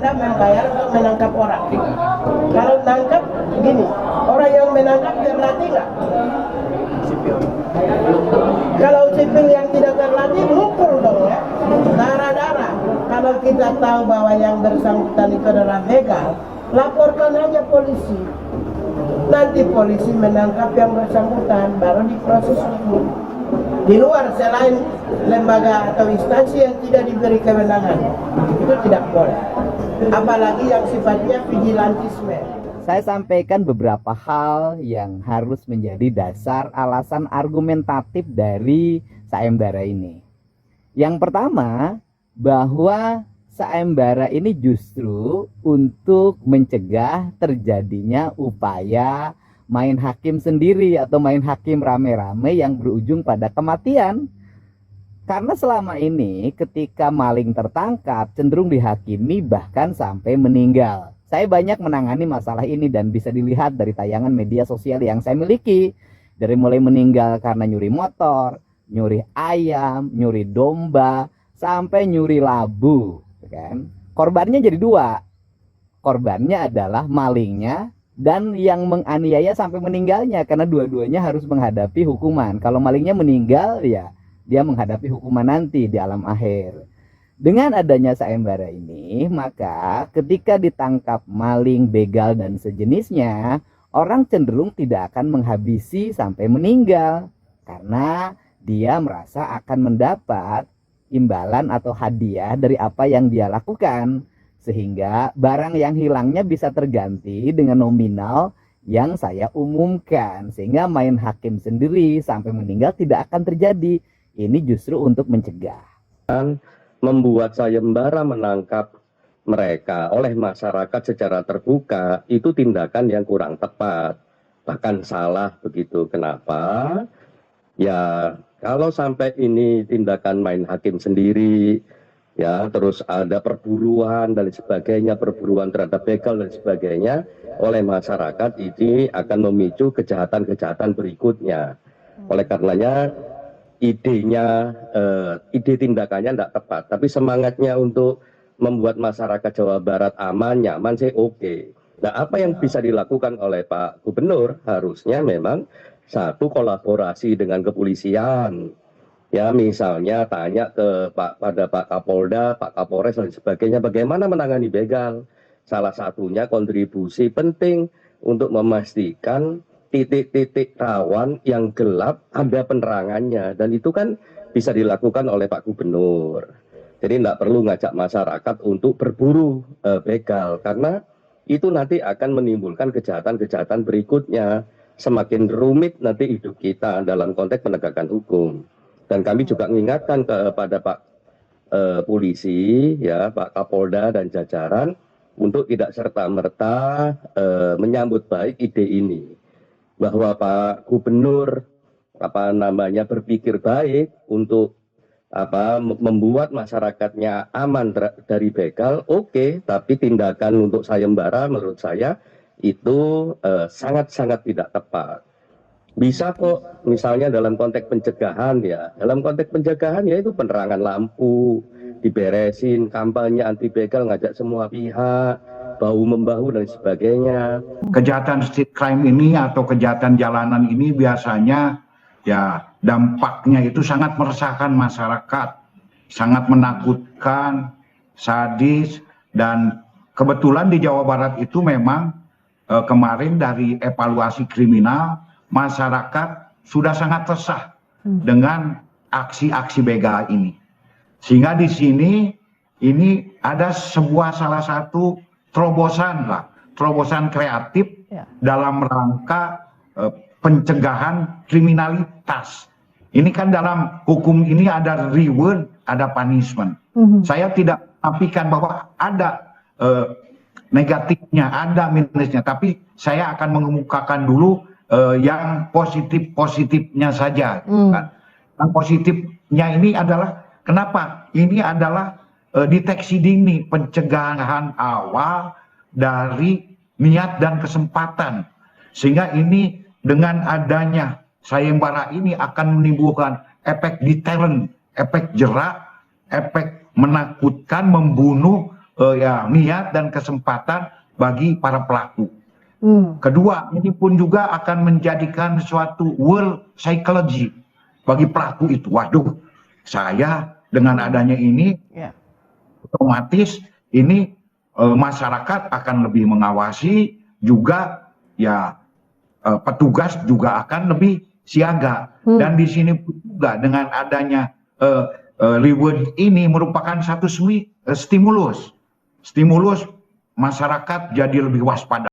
Anda membayar untuk menangkap orang. Kalau nangkap, gini, orang yang menangkap terlatih nggak? Kalau sipil yang tidak terlatih, mukul dong ya, darah-darah. Kalau kita tahu bahwa yang bersangkutan itu adalah begal, laporkan aja polisi. Nanti polisi menangkap yang bersangkutan, baru diproses hukum. Di luar selain lembaga atau instansi yang tidak diberi kewenangan, itu tidak boleh. Apalagi yang sifatnya vigilantisme. Saya sampaikan beberapa hal yang harus menjadi dasar alasan argumentatif dari sayembara ini. Yang pertama, bahwa sayembara ini justru untuk mencegah terjadinya upaya main hakim sendiri atau main hakim rame-rame yang berujung pada kematian. Karena selama ini ketika maling tertangkap cenderung dihakimi bahkan sampai meninggal. Saya banyak menangani masalah ini dan bisa dilihat dari tayangan media sosial yang saya miliki. Dari mulai meninggal karena nyuri motor, nyuri ayam, nyuri domba, sampai nyuri labu. Kan? Korbannya jadi dua. Korbannya adalah malingnya dan yang menganiaya sampai meninggalnya. Karena dua-duanya harus menghadapi hukuman. Kalau malingnya meninggal, ya dia menghadapi hukuman nanti di alam akhir. Dengan adanya sayembara ini, maka ketika ditangkap maling, begal, dan sejenisnya, orang cenderung tidak akan menghabisi sampai meninggal. Karena dia merasa akan mendapat imbalan atau hadiah dari apa yang dia lakukan. Sehingga barang yang hilangnya bisa terganti dengan nominal yang saya umumkan. Sehingga main hakim sendiri sampai meninggal tidak akan terjadi. Ini justru untuk mencegah. Membuat sayembara menangkap mereka oleh masyarakat secara terbuka itu tindakan yang kurang tepat, bahkan salah begitu. Kenapa? Ya kalau sampai ini tindakan main hakim sendiri, ya terus ada perburuan dan sebagainya, perburuan terhadap begal dan sebagainya oleh masyarakat, ini akan memicu kejahatan-kejahatan berikutnya. Oleh karenanya ide tindakannya tidak tepat, tapi semangatnya untuk membuat masyarakat Jawa Barat aman, nyaman sih oke. Nah, apa yang bisa dilakukan oleh Pak Gubernur harusnya memang satu, kolaborasi dengan kepolisian. Ya, misalnya tanya pada Pak Kapolda, Pak Kapolres dan sebagainya, bagaimana menangani begal. Salah satunya kontribusi penting untuk memastikan titik-titik rawan yang gelap ada penerangannya, dan itu kan bisa dilakukan oleh Pak Gubernur. Jadi tidak perlu ngajak masyarakat untuk berburu begal, karena itu nanti akan menimbulkan kejahatan-kejahatan berikutnya. Semakin rumit nanti hidup kita dalam konteks penegakan hukum. Dan kami juga mengingatkan kepada Pak polisi, ya Pak Kapolda dan jajaran untuk tidak serta-merta menyambut baik ide ini. Bahwa Pak Gubernur berpikir baik untuk membuat masyarakatnya aman dari begal, oke, tapi tindakan untuk sayembara menurut saya itu sangat-sangat tidak tepat. Bisa kok misalnya dalam konteks pencegahan, ya dalam konteks pencegahan ya itu penerangan lampu diberesin, kampanye anti begal, ngajak semua pihak bahu-membahu dan sebagainya. Kejahatan street crime ini atau kejahatan jalanan ini biasanya ya dampaknya itu sangat meresahkan masyarakat, sangat menakutkan, sadis, dan kebetulan di Jawa Barat itu memang kemarin dari evaluasi kriminal masyarakat sudah sangat resah dengan aksi-aksi begal ini. Sehingga di sini ini ada salah satu terobosan kreatif dalam rangka pencegahan kriminalitas. Ini kan dalam hukum ini ada reward, ada punishment. Saya tidak menafikan bahwa ada negatifnya, ada minusnya, tapi saya akan mengemukakan dulu yang positifnya saja. Yang positifnya ini adalah kenapa? Ini adalah deteksi dini, pencegahan awal dari niat dan kesempatan. Sehingga ini dengan adanya sayembara ini akan menimbulkan efek deterrent, efek jerak, efek menakutkan, membunuh ya niat dan kesempatan bagi para pelaku. Kedua, ini pun juga akan menjadikan suatu world psychology bagi pelaku itu. Waduh, saya dengan adanya ini otomatis ini masyarakat akan lebih mengawasi, juga ya petugas juga akan lebih siaga. Dan di sini pun juga dengan adanya reward ini merupakan satu stimulus masyarakat jadi lebih waspada.